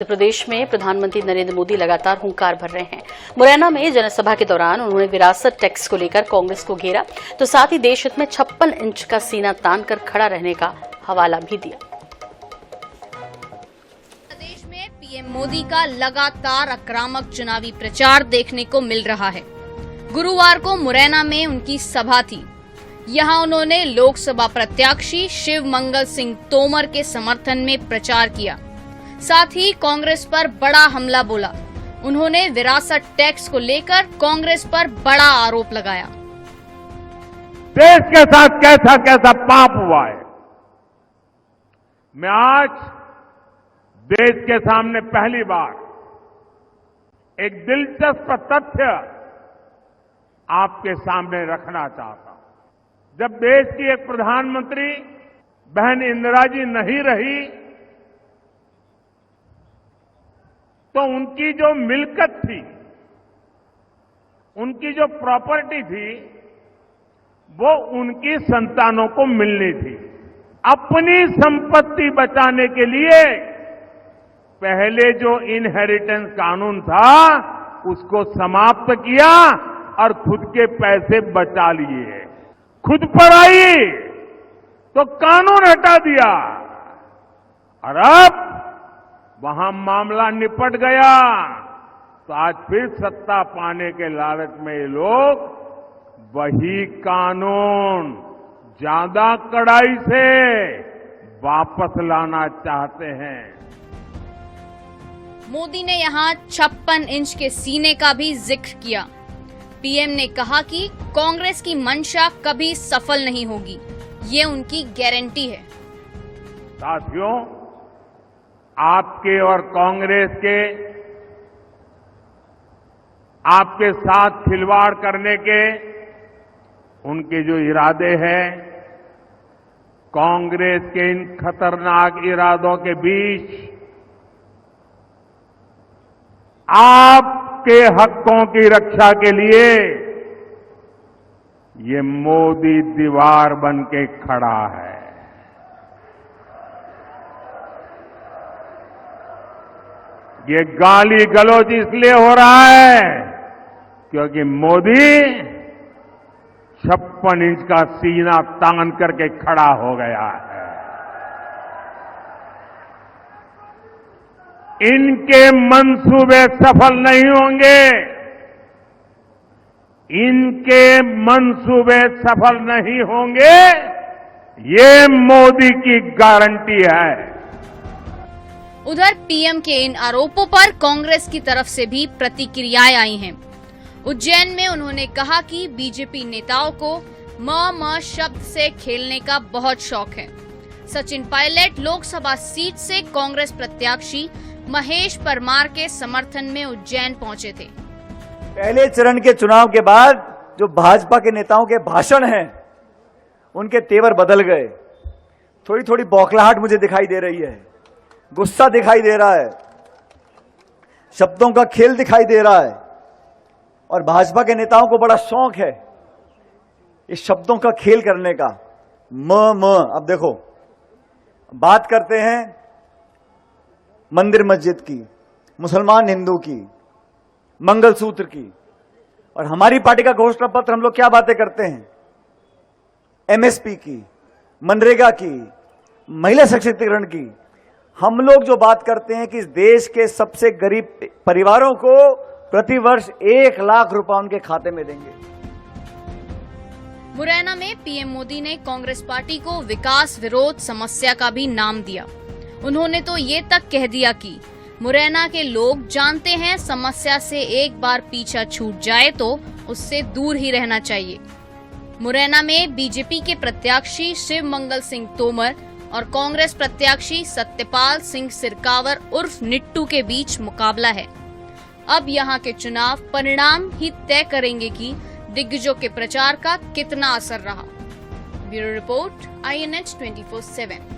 मध्य प्रदेश में प्रधानमंत्री नरेंद्र मोदी लगातार हुंकार भर रहे हैं। मुरैना में जनसभा के दौरान उन्होंने विरासत टैक्स को लेकर कांग्रेस को घेरा, तो साथ ही देश हित में 56 इंच का सीना तान कर खड़ा रहने का हवाला भी दिया। प्रदेश में पीएम मोदी का लगातार आक्रामक चुनावी प्रचार देखने को मिल रहा है। गुरुवार को मुरैना में उनकी सभा थी। यहां उन्होंने लोकसभा प्रत्याशी शिव मंगल सिंह तोमर के समर्थन में प्रचार किया। साथ ही कांग्रेस पर बड़ा हमला बोला। उन्होंने विरासत टैक्स को लेकर कांग्रेस पर बड़ा आरोप लगाया। देश के साथ कैसा कैसा पाप हुआ है। मैं आज देश के सामने पहली बार एक दिलचस्प तथ्य आपके सामने रखना चाहता हूं। जब देश की एक प्रधानमंत्री बहन इंदिरा जी नहीं रही तो उनकी जो मिल्कत थी, उनकी जो प्रॉपर्टी थी, वो उनकी संतानों को मिलनी थी। अपनी संपत्ति बचाने के लिए पहले जो इनहेरिटेंस कानून था उसको समाप्त किया और खुद के पैसे बचा लिए। खुद पर आई तो कानून हटा दिया और अब वहां मामला निपट गया तो आज फिर सत्ता पाने के लालच में ये लोग वही कानून ज्यादा कड़ाई से वापस लाना चाहते हैं। मोदी ने यहां 56 इंच के सीने का भी जिक्र किया। पीएम ने कहा कि कांग्रेस की मंशा कभी सफल नहीं होगी, ये उनकी गारंटी है। साथियों, आपके और कांग्रेस के आपके साथ खिलवाड़ करने के उनके जो इरादे हैं, कांग्रेस के इन खतरनाक इरादों के बीच आपके हकों की रक्षा के लिए ये मोदी दीवार बन के खड़ा है। ये गाली गलौज इसलिए हो रहा है क्योंकि मोदी 56 इंच का सीना तान करके खड़ा हो गया है। इनके मंसूबे सफल नहीं होंगे, इनके मंसूबे सफल नहीं होंगे, ये मोदी की गारंटी है। उधर पीएम के इन आरोपों पर कांग्रेस की तरफ से भी प्रतिक्रियाएं आई हैं। उज्जैन में उन्होंने कहा कि बीजेपी नेताओं को म शब्द से खेलने का बहुत शौक है। सचिन पायलट लोकसभा सीट से कांग्रेस प्रत्याशी महेश परमार के समर्थन में उज्जैन पहुंचे थे। पहले चरण के चुनाव के बाद जो भाजपा के नेताओं के भाषण हैं, उनके तेवर बदल गए। थोड़ी थोड़ी बौखलाहट मुझे दिखाई दे रही है, गुस्सा दिखाई दे रहा है, शब्दों का खेल दिखाई दे रहा है और भाजपा के नेताओं को बड़ा शौक है इस शब्दों का खेल करने का। अब देखो, बात करते हैं मंदिर मस्जिद की, मुसलमान हिंदू की, मंगलसूत्र की, और हमारी पार्टी का घोषणा पत्र हम लोग क्या बातें करते हैं, एमएसपी की, मनरेगा की, महिला सशक्तिकरण की। हम लोग जो बात करते हैं कि इस देश के सबसे गरीब परिवारों को प्रतिवर्ष 1 लाख रुपए उनके खाते में देंगे। मुरैना में पीएम मोदी ने कांग्रेस पार्टी को विकास विरोध समस्या का भी नाम दिया। उन्होंने तो ये तक कह दिया कि मुरैना के लोग जानते हैं समस्या से एक बार पीछा छूट जाए तो उससे दूर ही रहना चाहिए। मुरैना में बीजेपी के प्रत्याशी शिव मंगल सिंह तोमर और कांग्रेस प्रत्याशी सत्यपाल सिंह सिरकावर उर्फ निट्टू के बीच मुकाबला है। अब यहां के चुनाव परिणाम ही तय करेंगे कि दिग्गजों के प्रचार का कितना असर रहा। Bureau report, INH 24/7।